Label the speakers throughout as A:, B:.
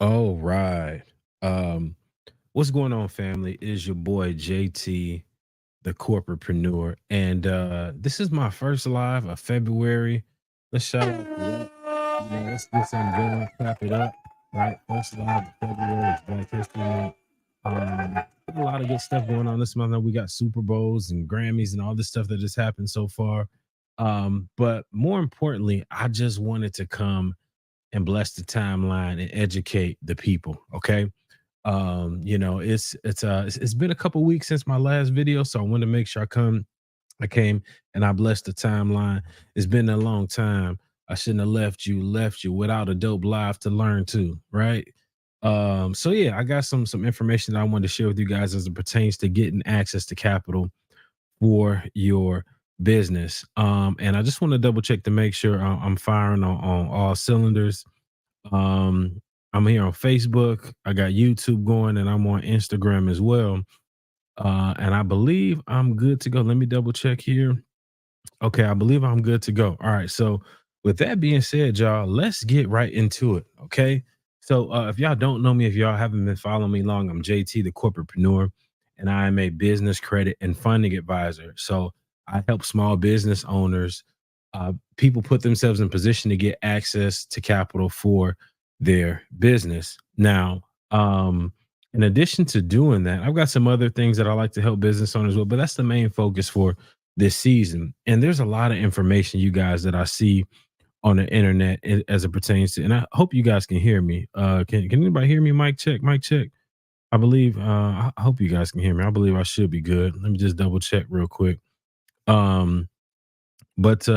A: Oh, right. Um, what's going on, family? It is your boy JT, the corporatepreneur. And this is my first live of February. Let's shout out for that. Let's get some going, clap it up. Right. First live of February is Black History Month. A lot of good stuff going on this month. I know we got Super Bowls and Grammys and all this stuff that has happened so far. But more importantly, I just wanted to come and bless the timeline and educate the people. Okay. It's been a couple weeks since my last video, so I want to make sure I came and I blessed the timeline. It's been a long time. I shouldn't have left you without a dope live to learn too, right? So yeah, I got some information that I wanted to share with you guys as it pertains to getting access to capital for your business. And I just want to double check to make sure I'm firing on all cylinders. I'm here on Facebook. I got YouTube going, and I'm on Instagram as well. And I believe I'm good to go. Let me double check here. Okay, I believe I'm good to go. All right. So, with that being said, y'all, let's get right into it. Okay. So, if y'all don't know me, if y'all haven't been following me long, I'm JT, the corporatepreneur, and I am a business credit and funding advisor. So, I help small business owners, people put themselves in position to get access to capital for their business. Now, in addition to doing that, I've got some other things that I like to help business owners with, but that's the main focus for this season. And there's a lot of information, you guys, that I see on the internet as it pertains to, and I hope you guys can hear me. Can anybody hear me? Mic check, mic check. I believe, I hope you guys can hear me. I believe I should be good. Let me just double check real quick. Um, but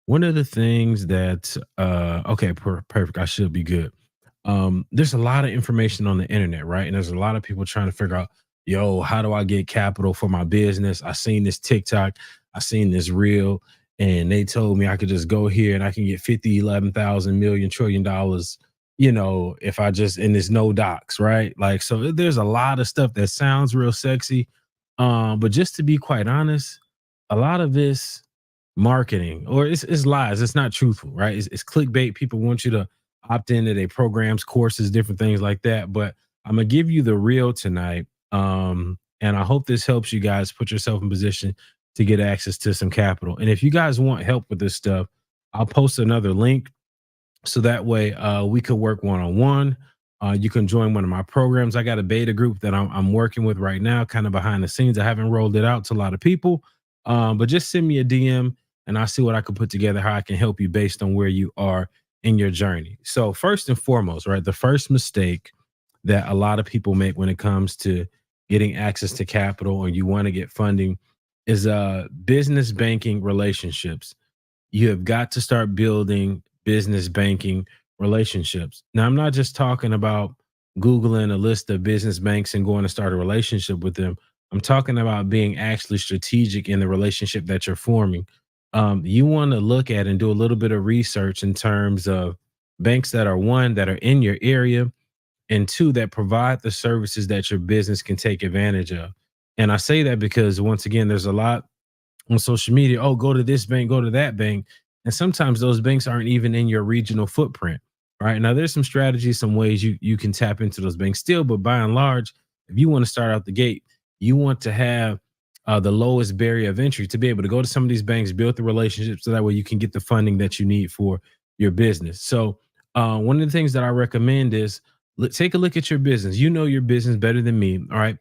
A: one of the things that okay, perfect. I should be good. There's a lot of information on the internet, right? And there's a lot of people trying to figure out, yo, how do I get capital for my business? I seen this TikTok, I seen this reel, and they told me I could just go here and I can get 50, 11,000 million trillion dollars, if I just, and there's no docs, right? Like, so there's a lot of stuff that sounds real sexy. But just to be quite honest, a lot of this marketing or it's lies. It's not truthful, right? It's clickbait. People want you to opt into their programs, courses, different things like that. But I'm gonna give you the real tonight. And I hope this helps you guys put yourself in position to get access to some capital. And if you guys want help with this stuff, I'll post another link so that way we could work one-on-one. You can join one of my programs. I got a beta group that I'm working with right now, kind of behind the scenes. I haven't rolled it out to a lot of people, but just send me a DM and I'll see what I can put together, how I can help you based on where you are in your journey. So first and foremost, right, the first mistake that a lot of people make when it comes to getting access to capital or you want to get funding is business banking relationships. You have got to start building business banking relationships. Now, I'm not just talking about Googling a list of business banks and going to start a relationship with them. I'm talking about being actually strategic in the relationship that you're forming. You want to look at and do a little bit of research in terms of banks that are one, that are in your area, and two, that provide the services that your business can take advantage of. And I say that because, once again, there's a lot on social media. Oh, go to this bank, go to that bank. And sometimes those banks aren't even in your regional footprint. Right. Now there's some strategies, some ways you can tap into those banks still, but by and large, if you want to start out the gate, you want to have the lowest barrier of entry to be able to go to some of these banks, build the relationships so that way you can get the funding that you need for your business. So one of the things that I recommend is take a look at your business. You know your business better than me. All right.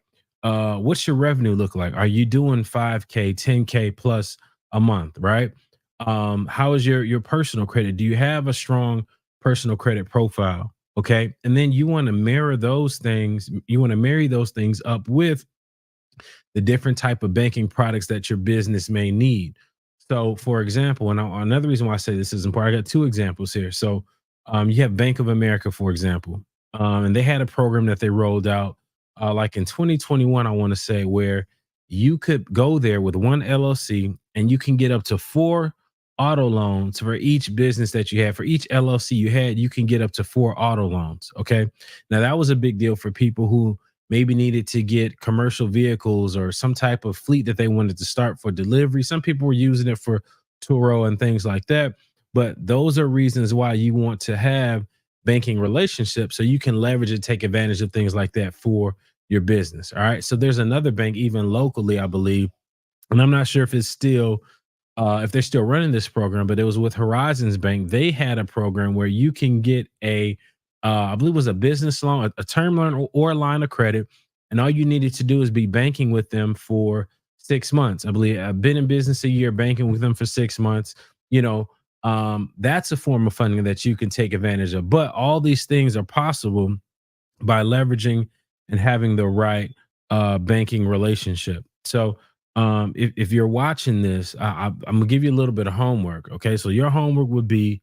A: What's your revenue look like? Are you doing 5K, 10K plus a month, right? How is your personal credit? Do you have a strong personal credit profile? Okay. And then you want to mirror those things, you want to marry those things up with the different type of banking products that your business may need. So, for example, and another reason why I say this is important, I got two examples here. So, you have Bank of America, for example, and they had a program that they rolled out like in 2021, I want to say, where you could go there with one LLC and you can get up to four auto loans for each business that you have. For each LLC you had, you can get up to four auto loans. Okay. Now, that was a big deal for people who maybe needed to get commercial vehicles or some type of fleet that they wanted to start for delivery. Some people were using it for Turo and things like that. But those are reasons why you want to have banking relationship so you can leverage and take advantage of things like that for your business. All right. So there's another bank, even locally, I believe, and I'm not sure if they're still running this program, but it was with Horizons Bank. They had a program where you can get I believe it was a business loan, a term loan, or a line of credit, and all you needed to do is be banking with them for 6 months. I believe I've been in business a year, banking with them for 6 months. You know, that's a form of funding that you can take advantage of. But all these things are possible by leveraging and having the right banking relationship. So if you're watching this, I'm gonna give you a little bit of homework. Okay, so your homework would be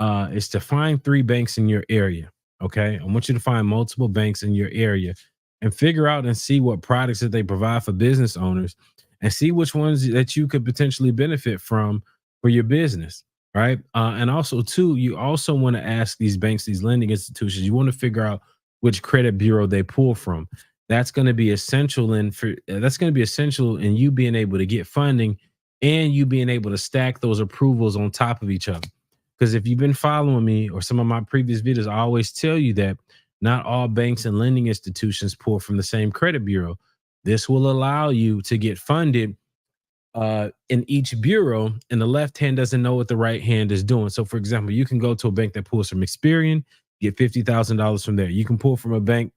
A: is to find 3 banks in your area. Okay, I want you to find multiple banks in your area and figure out and see what products that they provide for business owners, and see which ones that you could potentially benefit from for your business. Right, and also too, you also want to ask these banks, these lending institutions. You want to figure out which credit bureau they pull from. That's going to be essential that's going to be essential in you being able to get funding and you being able to stack those approvals on top of each other. Because if you've been following me or some of my previous videos, I always tell you that not all banks and lending institutions pull from the same credit bureau. This will allow you to get funded in each bureau, and the left hand doesn't know what the right hand is doing. So, for example, you can go to a bank that pulls from Experian, get $50,000 from there. You can pull from a bank.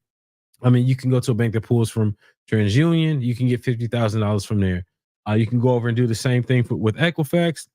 A: I mean, you can go to a bank that pulls from TransUnion. You can get $50,000 from there. You can go over and do the same thing with Equifax,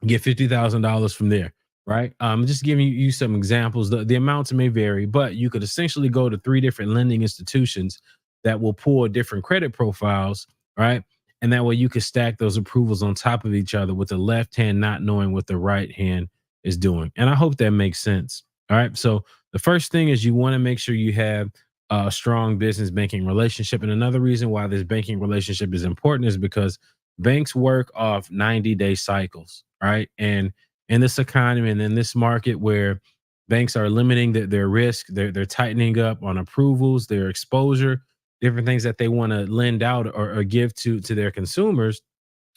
A: get $50,000 from there, right? Just giving you some examples. The amounts may vary, but you could essentially go to 3 different lending institutions that will pull different credit profiles, right? And that way you could stack those approvals on top of each other with the left hand not knowing what the right hand is doing. And I hope that makes sense. All right. So the first thing is you want to make sure you have a strong business banking relationship. And another reason why this banking relationship is important is because banks work off 90-day cycles, right? And in this economy and in this market where banks are limiting their risk, they're tightening up on approvals, their exposure, different things that they want to lend out or give to their consumers.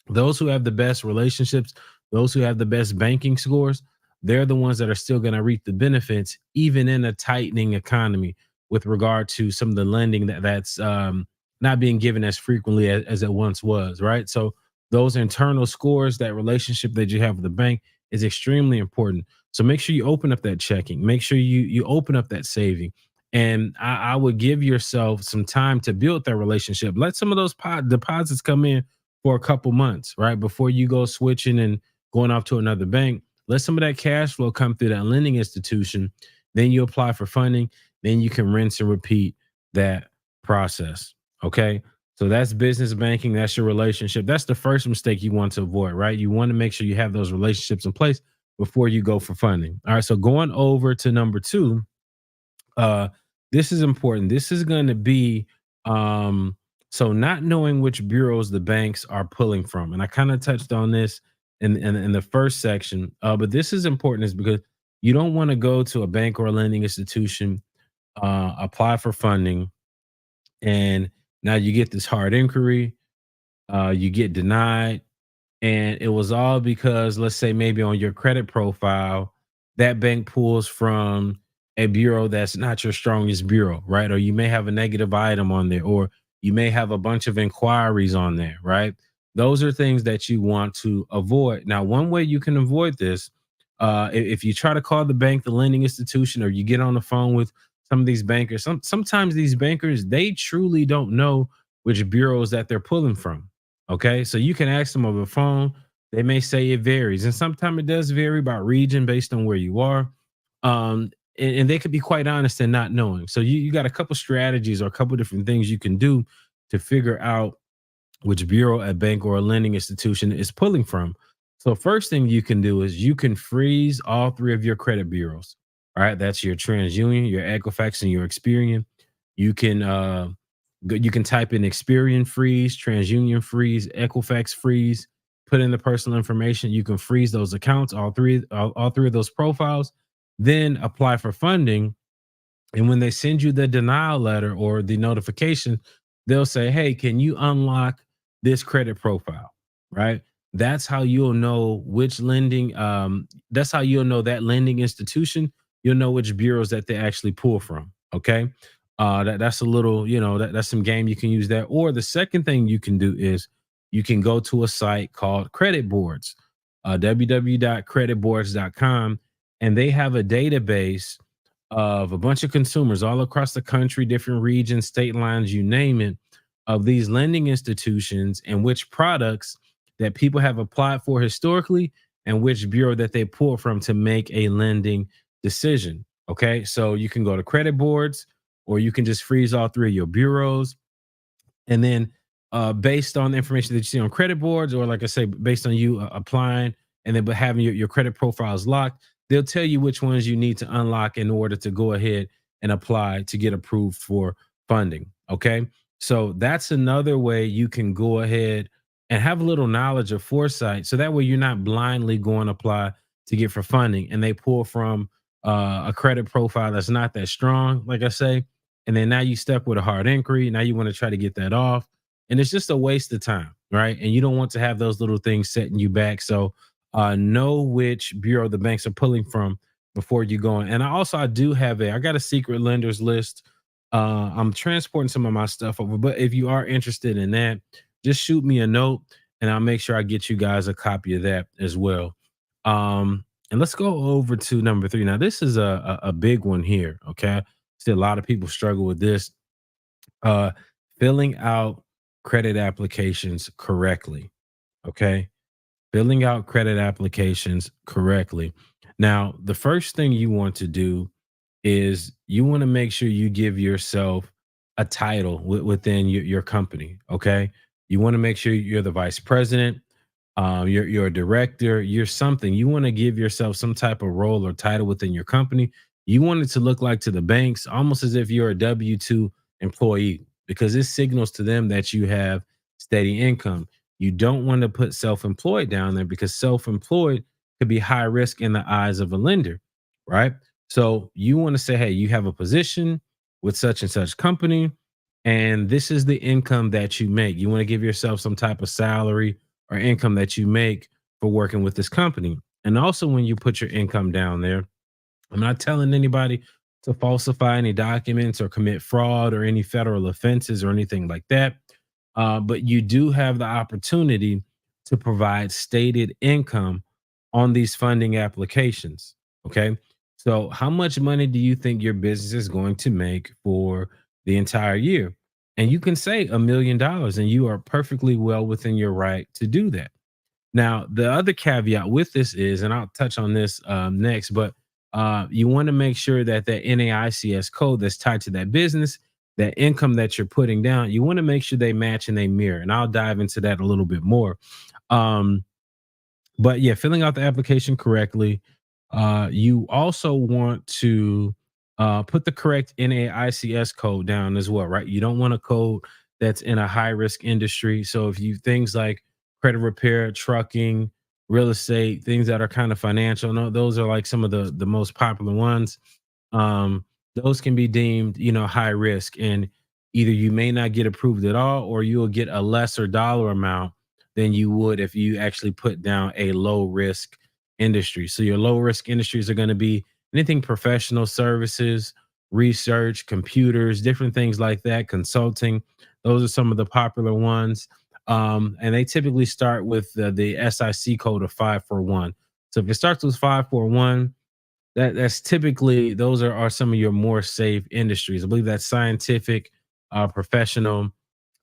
A: Those who have the best relationships, those who have the best banking scores, they're the ones that are still going to reap the benefits, even in a tightening economy, with regard to some of the lending that's not being given as frequently as it once was, right? So those internal scores, that relationship that you have with the bank is extremely important. So make sure you open up that checking, make sure you open up that saving. And I would give yourself some time to build that relationship. Let some of those deposits come in for a couple months, right? Before you go switching and going off to another bank, let some of that cash flow come through that lending institution. Then you apply for funding. Then you can rinse and repeat that process. Okay. So that's business banking. That's your relationship. That's the first mistake you want to avoid, right? You want to make sure you have those relationships in place before you go for funding. All right. So going over to number 2, uh this is important. This is going to be um so not knowing which bureaus the banks are pulling from, and I kind of touched on this in the first section, but this is important is because you don't want to go to a bank or a lending institution, apply for funding, and now you get this hard inquiry, you get denied, and it was all because, let's say, maybe on your credit profile, that bank pulls from a bureau that's not your strongest bureau, right? Or you may have a negative item on there, or you may have a bunch of inquiries on there, right? Those are things that you want to avoid. Now, one way you can avoid this, if you try to call the bank, the lending institution, or you get on the phone with some of these bankers, sometimes these bankers, they truly don't know which bureaus that they're pulling from. Okay, so you can ask them over the phone. They may say it varies, and sometimes it does vary by region based on where you are. And they could be quite honest in not knowing. So you got a couple strategies or a couple different things you can do to figure out which bureau a bank or a lending institution is pulling from. So first thing you can do is you can freeze all 3 of your credit bureaus. All right, that's your TransUnion, your Equifax, and your Experian. You can you can type in Experian freeze, TransUnion freeze, Equifax freeze. Put in the personal information. You can freeze those accounts, all 3 of those profiles. Then apply for funding, and when they send you the denial letter or the notification, they'll say, "Hey, can you unlock this credit profile?" Right? That's how you'll know which lending. That's how you'll know that lending institution. you'll know which bureaus that they actually pull from. Okay. That's a little, that's some game you can use there. Or the second thing you can do is you can go to a site called Credit Boards, www.creditboards.com, and they have a database of a bunch of consumers all across the country, different regions, state lines, you name it, of these lending institutions and which products that people have applied for historically and which bureau that they pull from to make a lending decision. Okay. So you can go to credit boards or you can just freeze all three of your bureaus. And then based on the information that you see on credit boards, or like I say, based on you applying and then but having your credit profiles locked, they'll tell you which ones you need to unlock in order to go ahead and apply to get approved for funding. Okay. So that's another way you can go ahead and have a little knowledge of foresight. So that way you're not blindly going to apply to get for funding and they pull from a credit profile that's not that strong, like I say, and then now you stuck with a hard inquiry. Now you want to try to get that off. And it's just a waste of time, right? And you don't want to have those little things setting you back. So know which bureau the banks are pulling from before you go in. And I do have I got a secret lenders list. I'm transporting some of my stuff over, but if you are interested in that, just shoot me a note and I'll make sure I get you guys a copy of that as well. And let's go over to number three. Now, this is a big one here. Okay. See, a lot of people struggle with this. Uh, Filling out credit applications correctly. Okay. Filling out credit applications correctly. Now, the first thing you want to do is you want to make sure you give yourself a title within your company. Okay. You want to make sure you're the vice president, you're a director, you're something. You want to give yourself some type of role or title within your company. You want it to look like to the banks almost as if you're a W-2 employee because this signals to them that you have steady income. You don't want to put self-employed down there because self-employed could be high risk in the eyes of a lender, right? So you want to say, hey, you have a position with such and such company, and this is the income that you make. You want to give yourself some type of salary or income that you make for working with this company. And also, when you put your income down there, I'm not telling anybody to falsify any documents or commit fraud or any federal offenses or anything like that. But you do have the opportunity to provide stated income on these funding applications. Okay. So, how much money do you think your business is going to make for the entire year? And you can say $1 million, and you are perfectly well within your right to do that. Now, the other caveat with this is, and I'll touch on this next, but you want to make sure that the NAICS code that's tied to that business, that income that you're putting down, you want to make sure they match and they mirror. And I'll dive into that a little bit more. Um, but yeah, filling out the application correctly. You also want to put the correct NAICS code down as well, right? You don't want a code that's in a high risk industry. So if you things like credit repair, trucking, real estate, things that are kind of financial, no, those are like some of the most popular ones. Um, those can be deemed, high risk, and either you may not get approved at all, or you'll get a lesser dollar amount than you would if you actually put down a low risk industry. So your low risk industries are going to be anything professional services, research, computers, different things like that, consulting. Those are some of the popular ones. And they typically start with the SIC code of 541. So if it starts with 541, that's typically those are some of your more safe industries. I believe that's scientific, professional,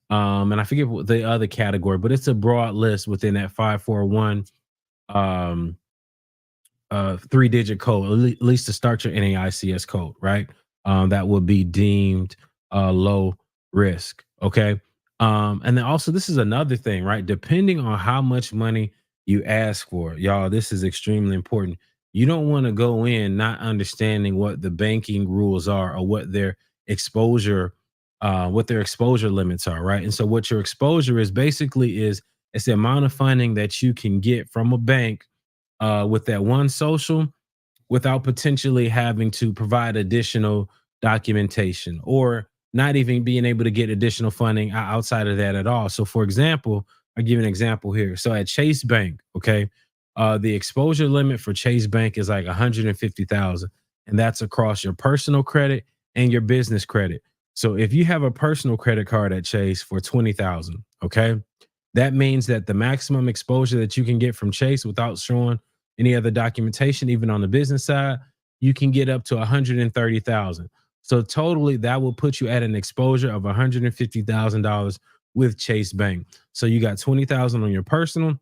A: and I forget what the other category, but it's a broad list within that 541 um 3-digit code, at least to start your NAICS code, right? That would be deemed low risk. Okay. And then also, this is another thing, right? Depending on how much money you ask for, y'all, this is extremely important. You don't want to go in not understanding what the banking rules are or exposure, what their exposure limits are, right? And so, what your exposure is basically is it's the amount of funding that you can get from a bank with that one social without potentially having to provide additional documentation or not even being able to get additional funding outside of that at all. So, for example, I'll give you an example here. So, at Chase Bank, okay, the exposure limit for Chase Bank is like 150,000. and that's across your personal credit and your business credit. So if you have a personal credit card at Chase for 20,000, okay? That means that the maximum exposure that you can get from Chase without showing any other documentation, even on the business side, you can get up to 130,000. So totally that will put you at an exposure of $150,000 with Chase Bank. So you got 20,000 on your personal,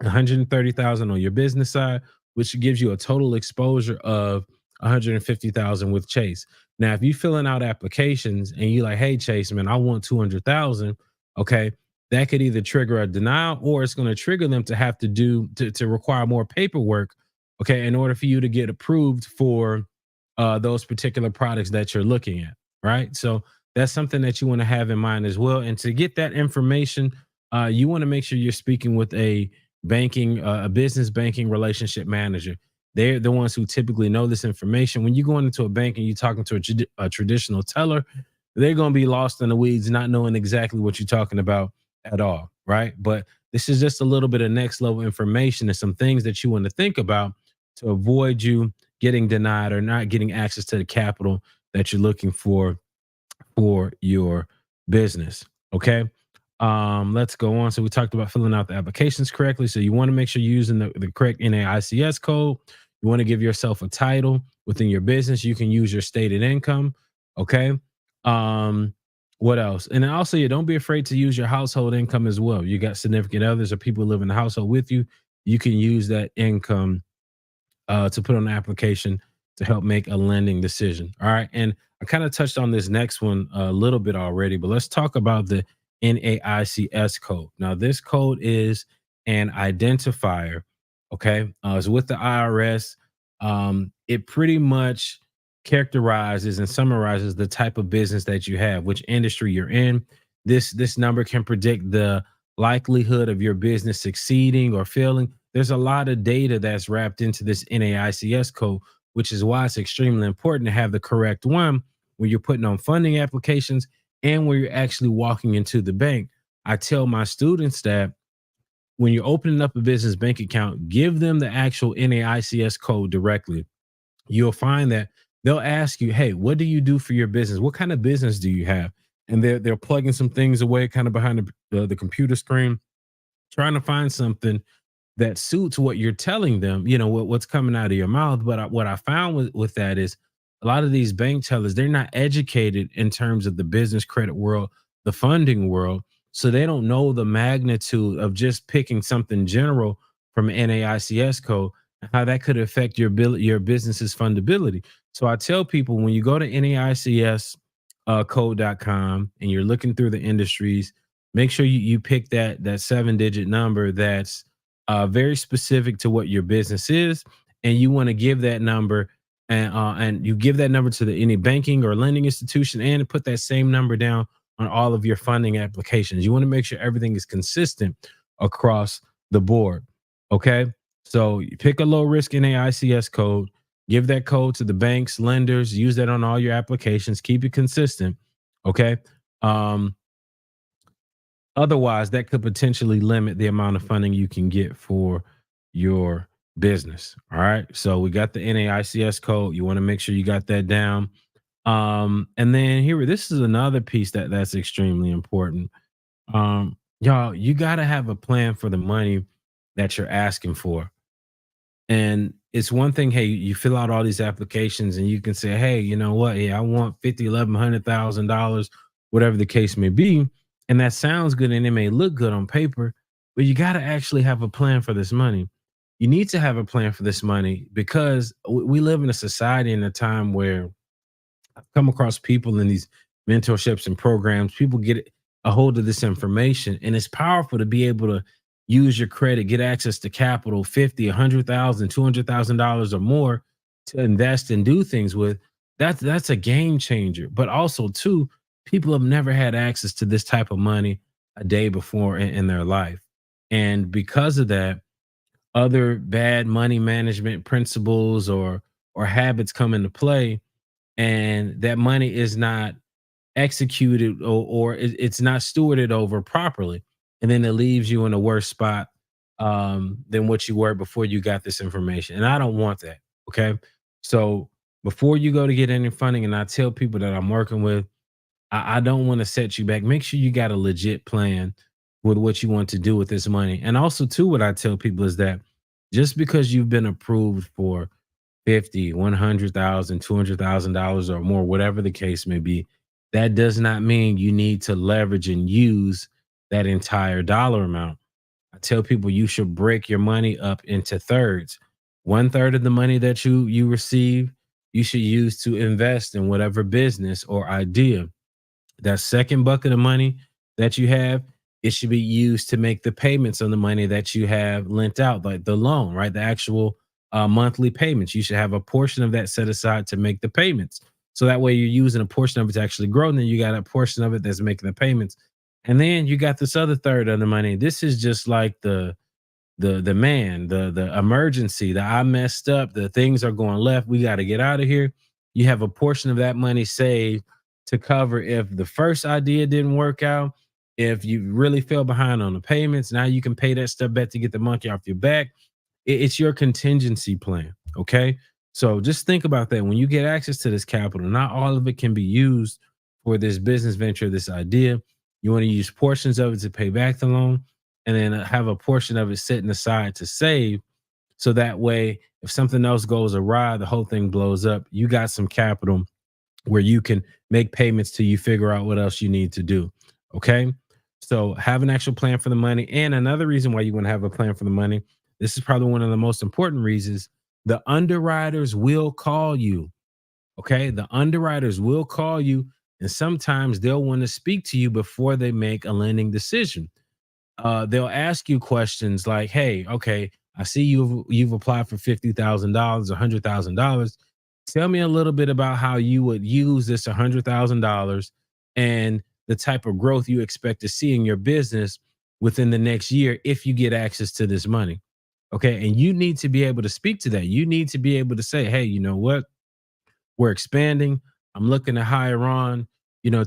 A: 130,000 on your business side, which gives you a total exposure of 150,000 with Chase. Now, if you filling out applications and you like, hey Chase, man, I want 200,000, okay, that could either trigger a denial or it's going to trigger them to have to to require more paperwork, okay, in order for you to get approved for those particular products that you're looking at, right? So that's something that you want to have in mind as well. And to get that information, you want to make sure you're speaking with a business banking relationship manager. They're the ones who typically know this information. When you go into a bank and you're talking to a traditional teller, they're going to be lost in the weeds, not knowing exactly what you're talking about at all, right? But this is just a little bit of next level information and some things that you want to think about to avoid you getting denied or not getting access to the capital that you're looking for your business. Okay. Let's go on. So we talked about filling out the applications correctly. So you want to make sure you're using the correct NAICS code. You want to give yourself a title within your business. You can use your stated income. Okay. Um, what else? And then also, you don't be afraid to use your household income as well. You got significant others or people who live in the household with you. You can use that income to put on an application to help make a lending decision. All right. And I kind of touched on this next one a little bit already, but let's talk about the NAICS code. Now, this code is an identifier. Okay. It's with the IRS. It pretty much characterizes and summarizes the type of business that you have, which industry you're in. This number can predict the likelihood of your business succeeding or failing. There's a lot of data that's wrapped into this NAICS code, which is why it's extremely important to have the correct one when you're putting on funding applications and when you're actually walking into the bank. I tell my students that when you're opening up a business bank account, give them the actual NAICS code directly. You'll find that they'll ask you, hey, what do you do for your business? What kind of business do you have? And they're plugging some things away kind of behind the computer screen, trying to find something that suits what you're telling them, what's coming out of your mouth. But what I found with that is a lot of these bank tellers, they're not educated in terms of the business credit world, the funding world. So they don't know the magnitude of just picking something general from NAICS code, and how that could affect your business's fundability. So I tell people when you go to NAICS code.com and you're looking through the industries, make sure you pick that 7-digit number that's very specific to what your business is, and you want to give that number, and you give that number to any banking or lending institution, and put that same number down on all of your funding applications. You want to make sure everything is consistent across the board. Okay, so you pick a low risk NAICS code, give that code to the banks, lenders, use that on all your applications, keep it consistent. Okay. Um, Otherwise, that could potentially limit the amount of funding you can get for your business. All right. So we got the NAICS code. You want to make sure you got that down. And then this is another piece that's extremely important. Y'all, you got to have a plan for the money that you're asking for. And it's one thing, hey, you fill out all these applications and you can say, hey, you know what? Yeah, I want 50, 11, $100,000, whatever the case may be. And that sounds good and it may look good on paper, but you got to actually have a plan for this money. You need to have a plan for this money because we live in a society in a time where I've come across people in these mentorships and programs. People get a hold of this information, and it's powerful to be able to use your credit, get access to capital, 50, 100,000, $200,000 or more to invest and do things with. That's a game changer. But also, too, people have never had access to this type of money a day before in their life, and because of that, other bad money management principles or habits come into play, and that money is not executed or it's not stewarded over properly, and then it leaves you in a worse spot than what you were before you got this information, and I don't want that. Okay, so before you go to get any funding, and I tell people that I'm working with, I don't want to set you back. Make sure you got a legit plan with what you want to do with this money. And also, too, what I tell people is that just because you've been approved for 50, 100,000, $200,000 or more, whatever the case may be, that does not mean you need to leverage and use that entire dollar amount. I tell people you should break your money up into thirds. One third of the money that you receive, you should use to invest in whatever business or idea. That second bucket of money that you have, it should be used to make the payments on the money that you have lent out, like the loan, right? The actual monthly payments. You should have a portion of that set aside to make the payments. So that way you're using a portion of it to actually grow. And then you got a portion of it that's making the payments. And then you got this other third of the money. This is just like the emergency, the I messed up, the things are going left, we got to get out of here. You have a portion of that money saved to cover if the first idea didn't work out, if you really fell behind on the payments, now you can pay that stuff back to get the monkey off your back. It's your contingency plan. Okay. So just think about that. When you get access to this capital, not all of it can be used for this business venture, this idea. You want to use portions of it to pay back the loan, and then have a portion of it sitting aside to save. So that way, if something else goes awry, the whole thing blows up, you got some capital where you can make payments till you figure out what else you need to do. Okay. So have an actual plan for the money. And another reason why you want to have a plan for the money, this is probably one of the most important reasons. The underwriters will call you. Okay. The underwriters will call you, and sometimes they'll want to speak to you before they make a lending decision. They'll ask you questions like, "Hey, okay, I see you've applied for $50,000, $100,000. Tell me a little bit about how you would use this $100,000 and the type of growth you expect to see in your business within the next year if you get access to this money." Okay, and you need to be able to speak to that. You need to be able to say, "Hey, you know what? We're expanding. I'm looking to hire on,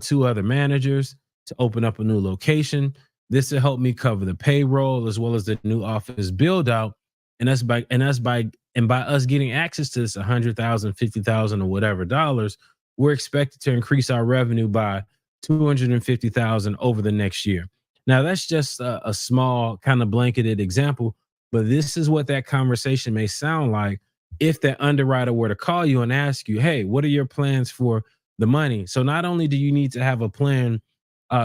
A: two other managers to open up a new location. This will help me cover the payroll as well as the new office build out. And by us getting access to this 100,000, 50,000, or whatever dollars, we're expected to increase our revenue by 250,000 over the next year." Now that's just a small kind of blanketed example, but this is what that conversation may sound like if that underwriter were to call you and ask you, "Hey, what are your plans for the money?" So not only do you need to have a plan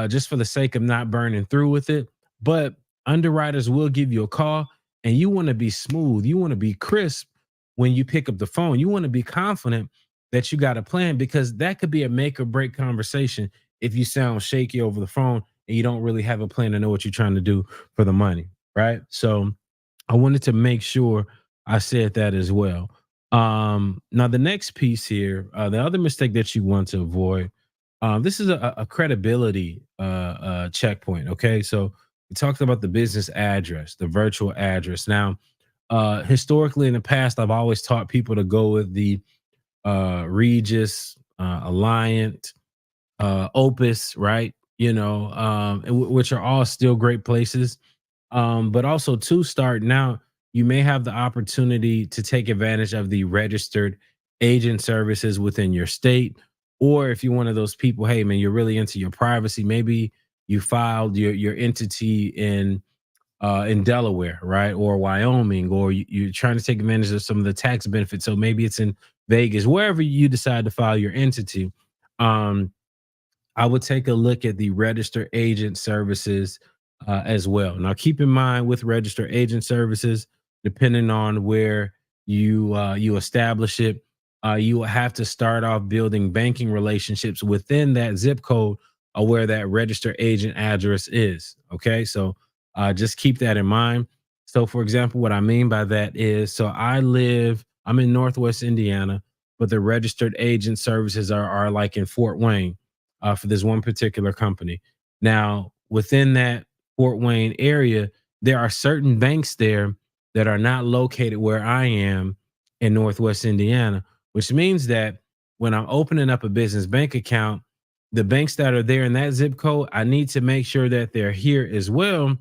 A: just for the sake of not burning through with it, but underwriters will give you a call, and you want to be smooth. You want to be crisp when you pick up the phone. You want to be confident that you got a plan, because that could be a make or break conversation if you sound shaky over the phone and you don't really have a plan to know what you're trying to do for the money. Right. So I wanted to make sure I said that as well. Now the next piece here, the other mistake that you want to avoid, this is a credibility checkpoint. Okay, so we talked about the business address, the virtual address. Now, historically in the past, I've always taught people to go with the Regis, Alliant, Opus, right? Which are all still great places. But also to start now, you may have the opportunity to take advantage of the registered agent services within your state. Or if you're one of those people, hey man, you're really into your privacy, maybe you filed your entity in Delaware, right? Or Wyoming, or you're trying to take advantage of some of the tax benefits. So maybe it's in Vegas, wherever you decide to file your entity. Um, I would take a look at the register agent services as well. Now, keep in mind with register agent services, depending on where you establish it, you will have to start off building banking relationships within that zip code or where that register agent address is. Okay, so just keep that in mind. So, for example, what I mean by that is, so I'm in Northwest Indiana, but the registered agent services are like in Fort Wayne for this one particular company. Now, within that Fort Wayne area, there are certain banks there that are not located where I am in Northwest Indiana, which means that when I'm opening up a business bank account, the banks that are there in that zip code, I need to make sure that they're here as well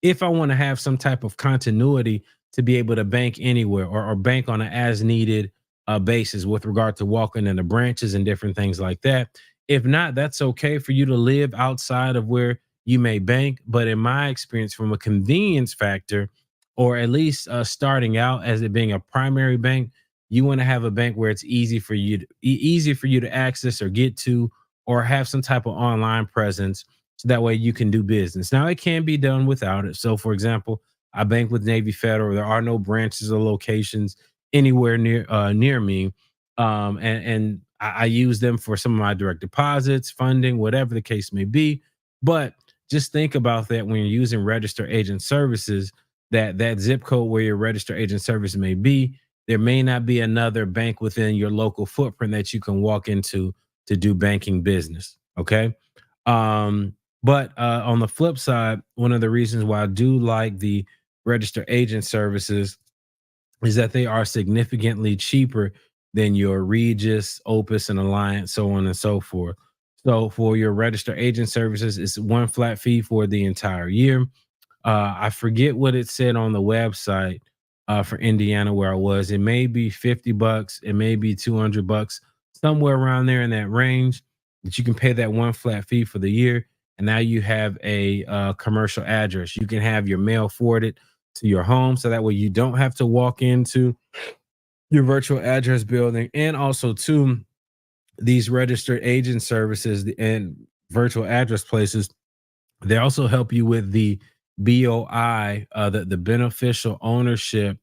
A: if I want to have some type of continuity to be able to bank anywhere, or bank on an as needed basis with regard to walking in the branches and different things like that. If not, that's okay for you to live outside of where you may bank. But in my experience, from a convenience factor, or at least starting out as it being a primary bank, you want to have a bank where it's easy for you to access or get to, or have some type of online presence, so that way you can do business. Now, it can be done without it. So, for example, I bank with Navy Federal. There are no branches or locations anywhere near me, and I use them for some of my direct deposits, funding, whatever the case may be. But just think about that when you're using register agent services. That zip code where your register agent service may be, there may not be another bank within your local footprint that you can walk into to do banking business. Okay. But on the flip side, one of the reasons why I do like the register agent services is that they are significantly cheaper than your Regis, Opus, and Alliance, so on and so forth. So for your register agent services, it's one flat fee for the entire year. I forget what it said on the website for Indiana where I was. It may be 50 bucks, it may be 200 bucks, somewhere around there in that range, that you can pay that one flat fee for the year. And now you have a commercial address. You can have your mail forwarded to your home, so that way you don't have to walk into your virtual address building. And also, too, these registered agent services and virtual address places, they also help you with the BOI, the beneficial ownership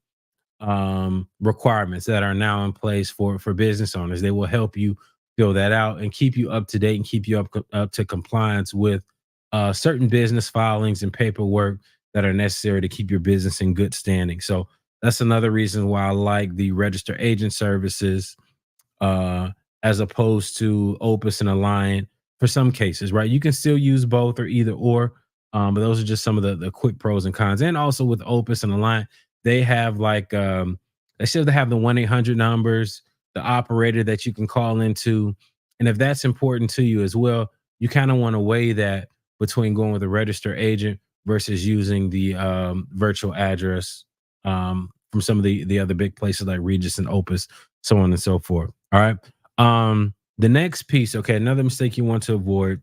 A: requirements that are now in place for business owners. They will help you fill that out and keep you up to date and keep you up to compliance with certain business filings and paperwork that are necessary to keep your business in good standing. So that's another reason why I like the register agent services, uh, as opposed to Opus and Alliant for some cases, right? You can still use both or either or, but those are just some of the quick pros and cons. And also with Opus and Alliant, they have like they still have the 1-800 numbers, the operator that you can call into, and if that's important to you as well, you kind of want to weigh that between going with a register agent versus using the virtual address from some of the other big places like Regis and Opus, so on and so forth. All right. The next piece, okay, another mistake you want to avoid.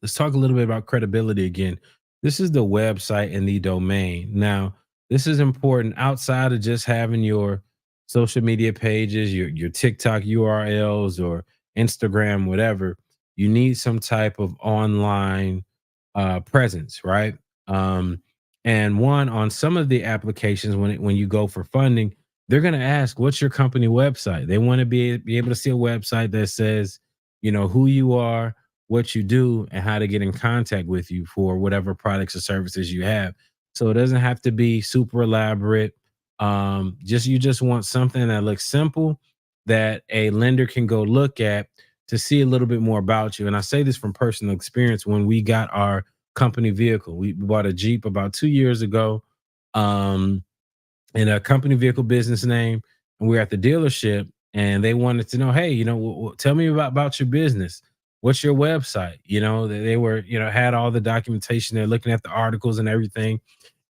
A: Let's talk a little bit about credibility again. This is the website and the domain. Now, this is important outside of just having your social media pages, your TikTok URLs or Instagram, whatever. You need some type of online presence, right? Um, and one on some of the applications, when you go for funding, they're going to ask, "What's your company website?" They want to be able to see a website that says, who you are, what you do, and how to get in contact with you for whatever products or services you have. So it doesn't have to be super elaborate. Just you just want something that looks simple, that a lender can go look at to see a little bit more about you. And I say this from personal experience. When we got our company vehicle, we bought a Jeep about 2 years ago. Um, in a company vehicle business name, and we are at the dealership, and they wanted to know, hey, tell me about your business. What's your website? They were, had all the documentation. They're looking at the articles and everything,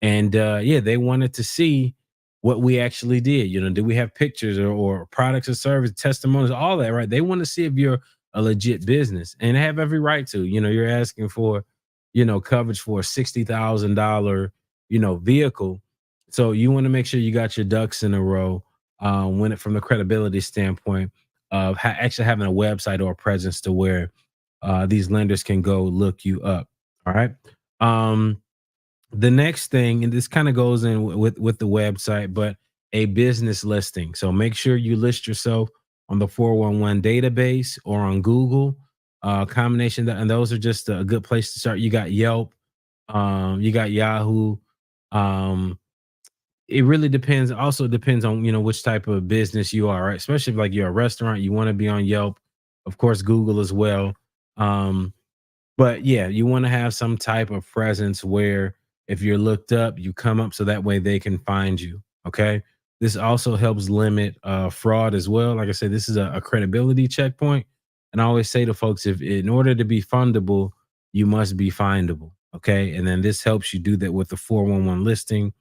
A: and yeah, they wanted to see what we actually did. Do we have pictures or products or service testimonials, all that, right? They want to see if you're a legit business, and they have every right to. You're asking for, coverage for a $60,000, vehicle. So you want to make sure you got your ducks in a row when it from the credibility standpoint of actually having a website or a presence to where these lenders can go look you up. All right. Um, the next thing, and this kind of goes in with the website, but a business listing. So make sure you list yourself on the 411 database or on Google. Combination that, and those are just a good place to start. You got Yelp, you got Yahoo. Um, it really depends. Also depends on which type of business you are, right? Especially if like you're a restaurant, you want to be on Yelp, of course, Google as well. Um, but yeah, you want to have some type of presence where if you're looked up, you come up so that way they can find you. Okay. This also helps limit fraud as well. Like I said, this is a credibility checkpoint. And I always say to folks, if in order to be fundable, you must be findable. Okay. And then this helps you do that with the 411 listing,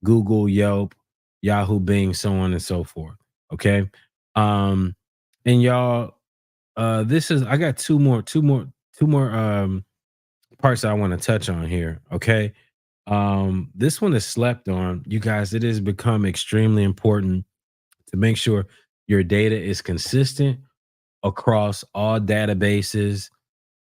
A: Google, Yelp, Yahoo, Bing, so on and so forth. Okay. Um, and y'all, this is I got two more parts I want to touch on here. Okay. This one is slept on. You guys, it has become extremely important to make sure your data is consistent across all databases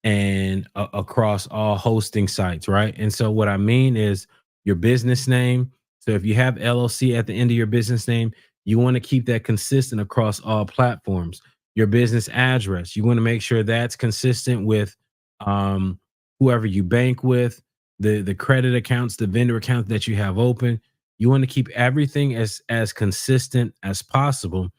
A: and across all hosting sites, right? And so what I mean is your business name. So if you have LLC at the end of your business name, you want to keep that consistent across all platforms. Your business address, you want to make sure that's consistent with um, whoever you bank with, the credit accounts, the vendor accounts that you have open. You want to keep everything as consistent as possible.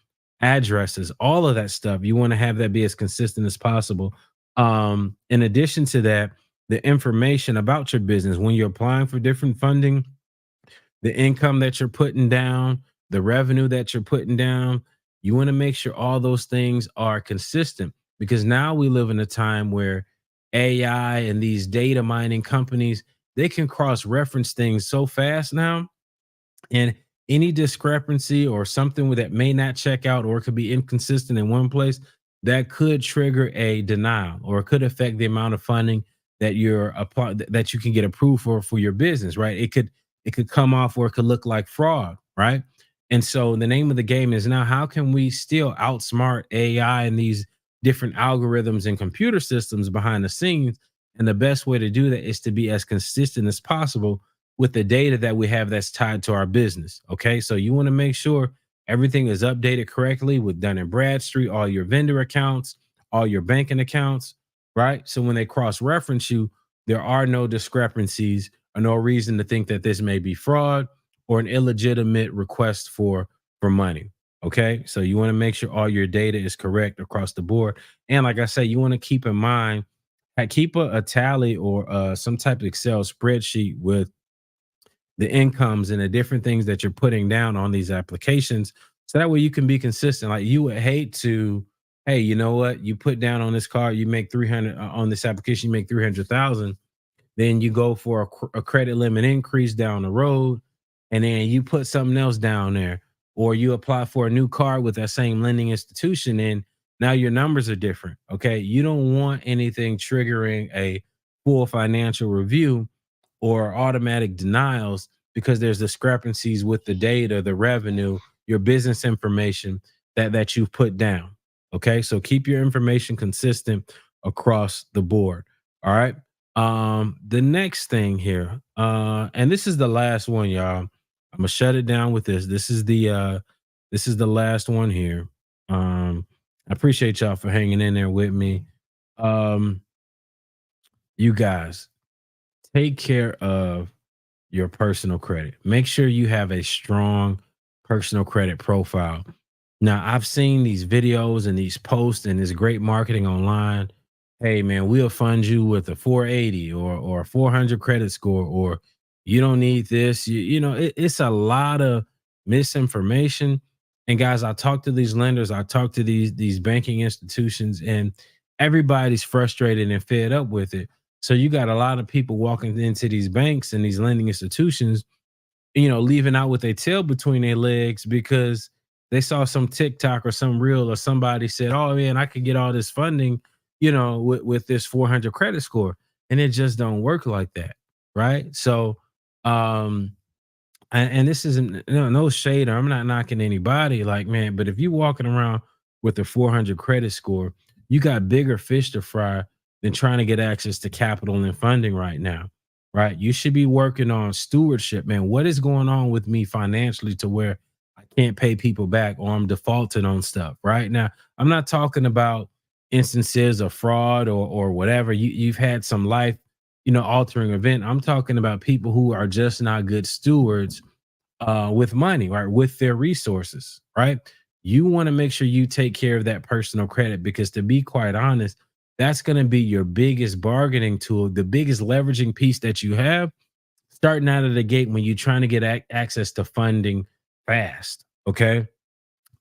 A: Addresses, all of that stuff, you want to have that be as consistent as possible. In addition to that, the information about your business when you're applying for different funding, the income that you're putting down, the revenue that you're putting down, you want to make sure all those things are consistent because now we live in a time where AI and these data mining companies, they can cross reference things so fast now, and any discrepancy or something that may not check out or could be inconsistent in one place, that could trigger a denial or it could affect the amount of funding that that you can get approved for your business, right? It could come off or it could look like fraud, right? And so the name of the game is now how can we still outsmart AI and these different algorithms and computer systems behind the scenes? And the best way to do that is to be as consistent as possible with the data that we have that's tied to our business. Okay. So you want to make sure everything is updated correctly with Dun and Bradstreet, all your vendor accounts, all your banking accounts, right? So when they cross reference you, there are no discrepancies or no reason to think that this may be fraud or an illegitimate request for money. Okay. So you want to make sure all your data is correct across the board. And like I say, you want to keep in mind, keep a tally or some type of Excel spreadsheet with the incomes and the different things that you're putting down on these applications. So that way you can be consistent. Like you would hate to, hey, you know what? You put down on this card, you make 300 on this application, you make 300,000. Then you go for a credit limit increase down the road. And then you put something else down there, or you apply for a new card with that same lending institution. And now your numbers are different. Okay. You don't want anything triggering a full financial review or automatic denials because there's discrepancies with the data, the revenue, your business information that you've put down. Okay, so keep your information consistent across the board. All right. The next thing here, and this is the last one, y'all. I'm gonna shut it down with this. This is the last one here. I appreciate y'all for hanging in there with me. Um, you guys take care of your personal credit. Make sure you have a strong personal credit profile. Now, I've seen these videos and these posts and this great marketing online. Hey, man, we'll fund you with a 480 or a 400 credit score, or you don't need this. It's a lot of misinformation. And guys, I talk to these lenders, I talk to these banking institutions, and everybody's frustrated and fed up with it. So you got a lot of people walking into these banks and these lending institutions, leaving out with their tail between their legs because they saw some TikTok or some reel or somebody said, "Oh man, I could get all this funding, with this 400 credit score," and it just don't work like that, right? So, um, and this isn't no shade, or I'm not knocking anybody, like man, but if you walking around with a 400 credit score, you got bigger fish to fry than trying to get access to capital and funding right now, right? You should be working on stewardship, man. What is going on with me financially to where I can't pay people back or I'm defaulted on stuff right now? I'm not talking about instances of fraud or whatever. You've had some life, altering event. I'm talking about people who are just not good stewards with money, right? With their resources, right? You want to make sure you take care of that personal credit because, to be quite honest, that's going to be your biggest bargaining tool, the biggest leveraging piece that you have starting out of the gate when you're trying to get access to funding fast. Okay.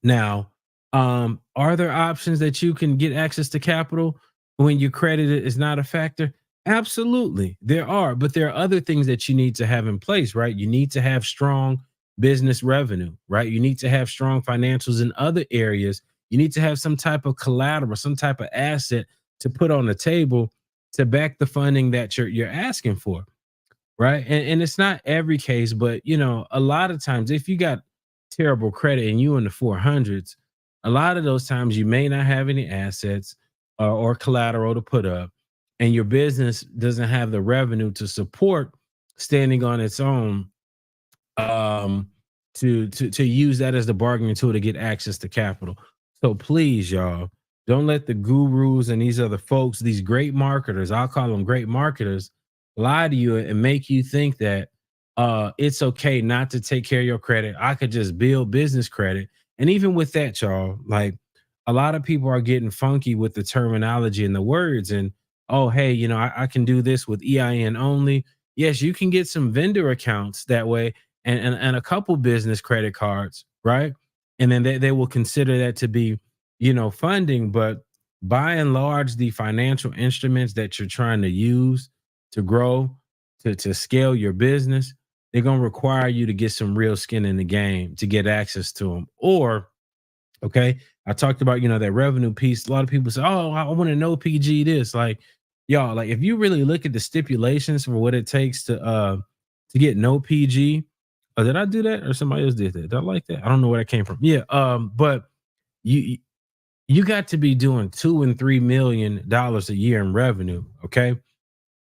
A: Now, are there options that you can get access to capital when your credit is not a factor? Absolutely, there are, but there are other things that you need to have in place, right? You need to have strong business revenue, right? You need to have strong financials in other areas You need to have some type of collateral, some type of asset to put on the table to back the funding that you're asking for, right? And it's not every case, but a lot of times if you got terrible credit and you in the 400s, a lot of those times you may not have any assets or collateral to put up, and your business doesn't have the revenue to support standing on its own, um to use that as the bargaining tool to get access to capital. So please, y'all, don't let the gurus and these other folks, these great marketers, I'll call them great marketers, lie to you and make you think that it's okay not to take care of your credit. I could just build business credit. And even with that, y'all, like, a lot of people are getting funky with the terminology and the words. And oh, hey, I can do this with EIN only. Yes, you can get some vendor accounts that way, and a couple business credit cards, right? And then they will consider that to be, funding. But by and large, the financial instruments that you're trying to use to grow, to scale your business, they're gonna require you to get some real skin in the game to get access to them. Or, okay, I talked about, that revenue piece. A lot of people say, "Oh, I want to know PG this." Like, y'all, like, if you really look at the stipulations for what it takes to get no PG. Oh, did I do that or somebody else did that? Did I like that? I don't know where that came from. Yeah, but you you got to be doing $2 and $3 million a year in revenue, okay?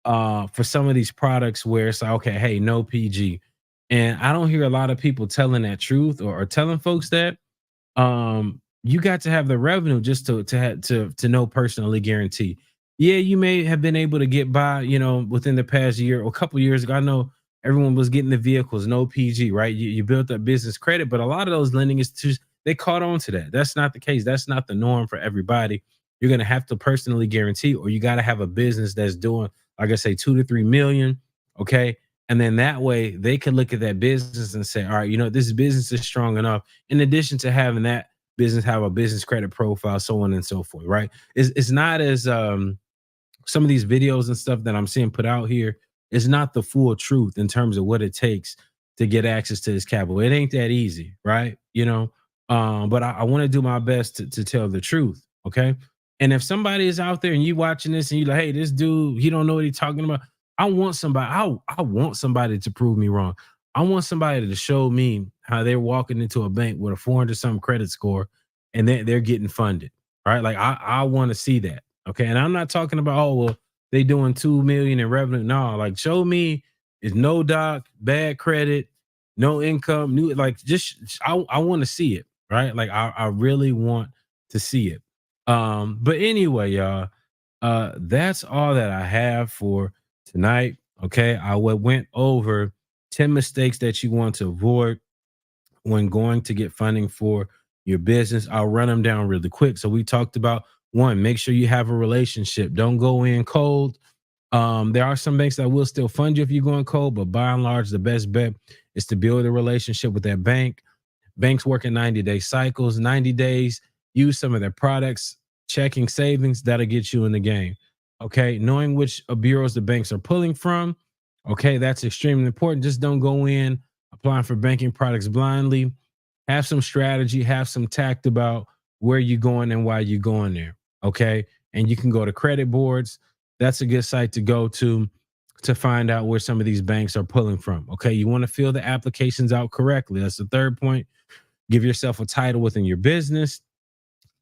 A: For some of these products where it's like, okay, hey, no PG. And I don't hear a lot of people telling that truth, or telling folks that you got to have the revenue just to know personally guarantee. Yeah, you may have been able to get by, within the past year or a couple years ago. I know everyone was getting the vehicles, no PG, right? You built up business credit, but a lot of those lending institutions, they caught on to that. That's not the case. That's not the norm for everybody. You're gonna have to personally guarantee, or you got to have a business that's doing, like I say, 2 to 3 million. Okay. And then that way they can look at that business and say, all right, this business is strong enough, in addition to having that business have a business credit profile, so on and so forth, right? It's not as some of these videos and stuff that I'm seeing put out here is not the full truth in terms of what it takes to get access to this capital. It ain't that easy, right? But I want to do my best to tell the truth. Okay. And if somebody is out there and you watching this and you like, hey, this dude, he don't know what he's talking about. I want somebody to prove me wrong. I want somebody to show me how they're walking into a bank with a 400 something credit score and they're getting funded. Right. Like, I want to see that. Okay. And I'm not talking about, oh, well, they doing 2 million in revenue. No, like, show me is no doc, bad credit, no income, new, like, just I want to see it. Right. Like, I really want to see it. But anyway, y'all, that's all that I have for tonight. Okay. Went over 10 mistakes that you want to avoid when going to get funding for your business. I'll run them down really quick. So we talked about, one, make sure you have a relationship. Don't go in cold. There are some banks that will still fund you if you're going cold, but by and large, the best bet is to build a relationship with that bank. Banks work in 90-day cycles, 90 days, use some of their products, checking savings, that'll get you in the game. Okay. Knowing which bureaus the banks are pulling from. Okay. That's extremely important. Just don't go in applying for banking products blindly. Have some strategy, have some tact about where you're going and why you're going there. Okay. And you can go to credit boards. That's a good site to go to find out where some of these banks are pulling from. Okay. You want to fill the applications out correctly. That's the third point. Give yourself a title within your business.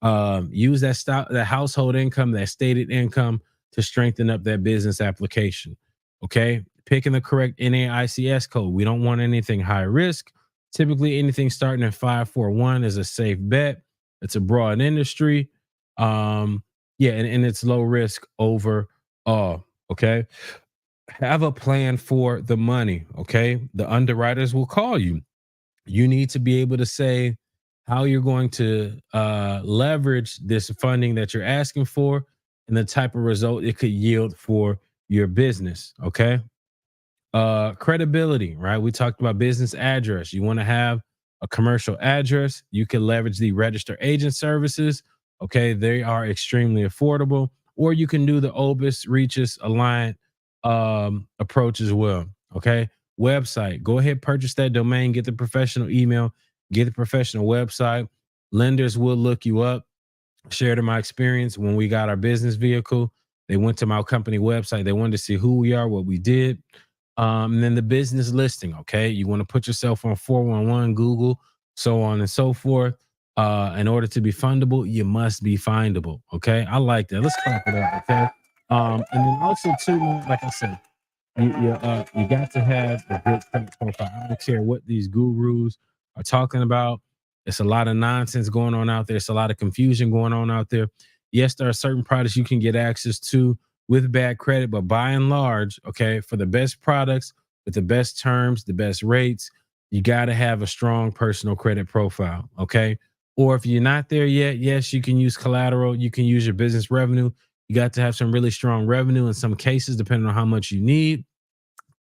A: Use that household income, that stated income, to strengthen up that business application. Okay. Picking the correct NAICS code. We don't want anything high risk. Typically, anything starting at 541 is a safe bet. It's a broad industry. Yeah, and it's low risk overall. Okay. Have a plan for the money. Okay. The underwriters will call you. You need to be able to say how you're going to leverage this funding that you're asking for and the type of result it could yield for your business. Okay. Credibility, right? We talked about business address. You want to have a commercial address. You can leverage the register agent services. Okay. They are extremely affordable. Or you can do the Obis, Reaches, Alliant approach as well. Okay. Website. Go ahead, purchase that domain, get the professional email, get the professional website. Lenders will look you up. Shared in my experience when we got our business vehicle. They went to my company website. They wanted to see who we are, what we did. And then the business listing. Okay. You want to put yourself on 411, Google, so on and so forth. In order to be fundable, you must be findable. Okay. I like that. Let's clap it up. Okay. And then also, too, man, like I said, you got to have a good credit profile. I don't care what these gurus are talking about. It's a lot of nonsense going on out there. It's a lot of confusion going on out there. Yes, there are certain products you can get access to with bad credit, but by and large, okay, for the best products with the best terms, the best rates, you got to have a strong personal credit profile, okay? Or if you're not there yet, yes, you can use collateral, you can use your business revenue. You got to have some really strong revenue in some cases, depending on how much you need.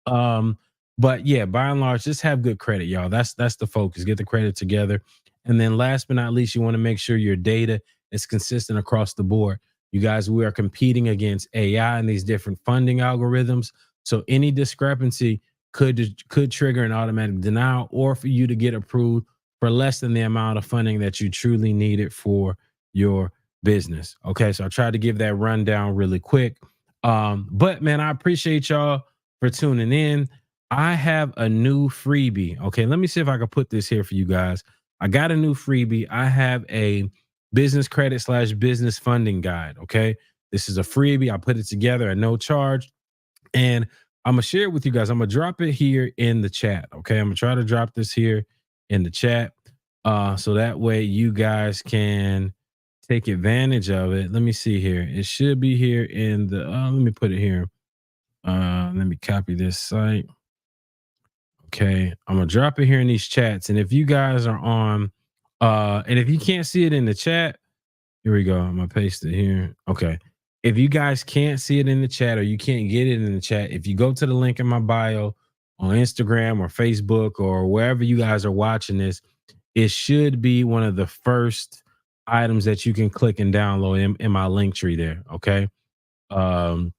A: um, but yeah, by and large, just have good credit, y'all. That's the focus. Get the credit together. And then last but not least, you want to make sure your data is consistent across the board. You guys, we are competing against AI and these different funding algorithms. So any discrepancy could trigger an automatic denial or for you to get approved for less than the amount of funding that you truly needed for your business. Okay. So I tried to give that rundown really quick. But man, I appreciate y'all for tuning in. I have a new freebie. Okay, let me see if I can put this here for you guys. I got a new freebie. I have a business credit slash business funding guide. Okay, this is a freebie. I put it together at no charge, and I'm gonna share it with you guys. I'm gonna drop it here in the chat. Okay, I'm gonna try to drop this here in the chat, so that way you guys can take advantage of it. Let me see here. It should be here in the. Let me put it here. Let me copy this site. Okay, I'm gonna drop it here in these chats. And if you guys are on, and if you can't see it in the chat, here we go. I'm gonna paste it here. Okay. If you guys can't see it in the chat or you can't get it in the chat, if you go to the link in my bio on Instagram or Facebook or wherever you guys are watching this, it should be one of the first items that you can click and download in my link tree there. Okay. Um,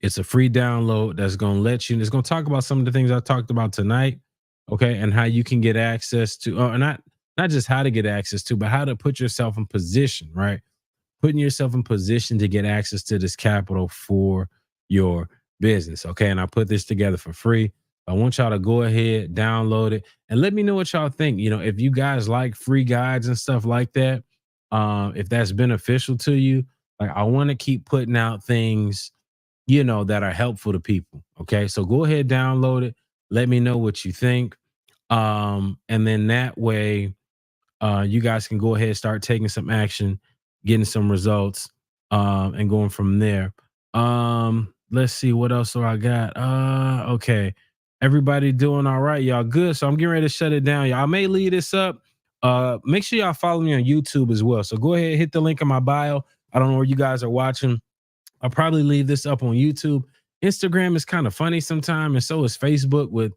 A: it's a free download that's going to let you, it's going to talk about some of the things I talked about tonight. Okay. And how you can get access to, not just how to get access to, but how to put yourself in position, right? Putting yourself in position to get access to this capital for your business. Okay. And I put this together for free. I want y'all to go ahead, download it, and let me know what y'all think. You know, if you guys like free guides and stuff like that, if that's beneficial to you, like I want to keep putting out things, you know, that are helpful to people. Okay. So go ahead, download it. Let me know what you think. And then that way, you guys can go ahead, start taking some action, getting some results, and going from there. Let's see what else do I got. Okay. Everybody doing all right, y'all good. So I'm getting ready to shut it down. Y'all I may leave this up. Make sure y'all follow me on YouTube as well. So go ahead, hit the link in my bio. I don't know where you guys are watching. I'll probably leave this up on YouTube. Instagram is kind of funny sometimes, and so is Facebook with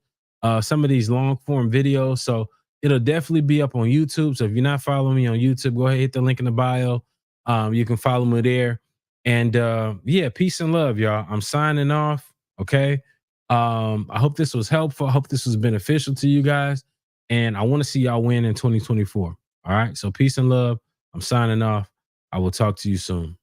A: some of these long form videos. So it'll definitely be up on YouTube. So if you're not following me on YouTube, go ahead, hit the link in the bio. You can follow me there. And yeah, peace and love, y'all. I'm signing off. Okay. I hope this was helpful. I hope this was beneficial to you guys. And I want to see y'all win in 2024. All right. So peace and love. I'm signing off. I will talk to you soon.